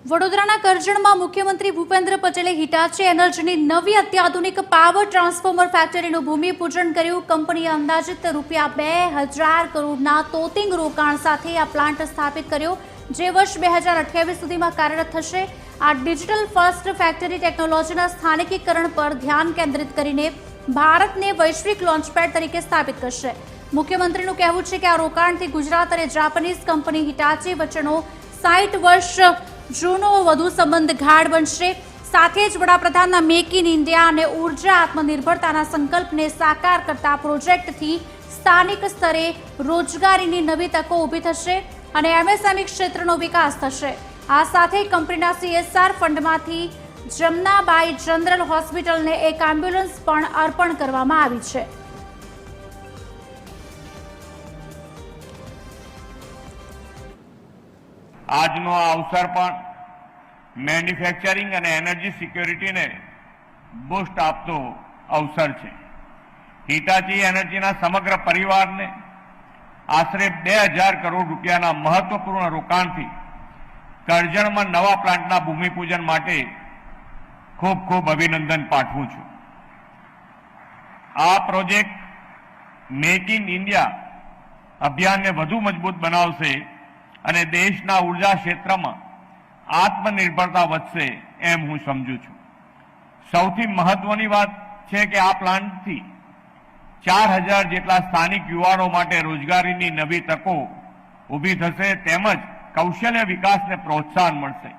વડોદરાના કરજણમાં મુખ્યમંત્રી ભૂપેન્દ્ર પટેલે હિટાચી એનર્જીની નવી અત્યાધુનિક પાવર ટ્રાન્સફોર્મર ફેક્ટરીનું ભૂમિપૂજન કર્યું। કંપનીએ અંદાજિત ₹2000 કરોડના તોતિંગ રોકાણ સાથે આ પ્લાન્ટ સ્થાપિત કર્યો, જે વર્ષ 2028 સુધીમાં કાર્યરત થશે। આ ડિજિટલ ફર્સ્ટ ફેક્ટરી ટેકનોલોજીના સ્થાનિકીકરણ પર ધ્યાન કેન્દ્રિત કરીને ભારતને વૈશ્વિક લોન્ચપેડ તરીકે સ્થાપિત કરશે। મુખ્યમંત્રીનું કહેવું છે કે આ રોકાણથી ગુજરાત અને જાપાનીઝ કંપની હિટાચી વચ્ચેનો 60 વર્ષ જૂનો વધુ સંબંધ ગાઢ બનશે। સાથે જ વડાપ્રધાનના મેક ઇન ઇન્ડિયા અને ઉર્જા આત્મનિર્ભરતાના સંકલ્પને સાકાર કરતા પ્રોજેક્ટથી સ્થાનિક સ્તરે રોજગારીની નવી તકો ઊભી થશે અને એમએસએમઈ ક્ષેત્રનો વિકાસ થશે। આ સાથે કંપનીના CSR ફંડમાંથી જમનાબાઈ જનરલ હોસ્પિટલને એક એમ્બ્યુલન્સ પણ અર્પણ કરવામાં આવી છે। આજનો આ અવસર પણ મેન્યુફેક્ચરિંગ અને એનર્જી સિક્યોરિટીને બૂસ્ટ આપતો અવસર છે। હિટાચી એનર્જીના સમગ્ર પરિવારને આશરે 2000 કરોડ રૂપિયાના મહત્વપૂર્ણ રોકાણથી કરજણમાં નવા પ્લાન્ટના ભૂમિપૂજન માટે ખૂબ ખૂબ અભિનંદન પાઠવું છું। આ પ્રોજેક્ટ મેક ઇન ઇન્ડિયા અભિયાનને વધુ મજબૂત બનાવશે અને દેશના ઉર્જા ક્ષેત્રમાં આત્મનિર્ભરતા વધશે એમ હું સમજુ છું। સૌથી મહત્વની વાત છે કે આ પ્લાન્ટથી 4000 જેટલા સ્થાનિક યુવાનો માટે રોજગારીની નવી તકો ઊભી થશે તેમજ કૌશલ્ય વિકાસને પ્રોત્સાહન મળશે।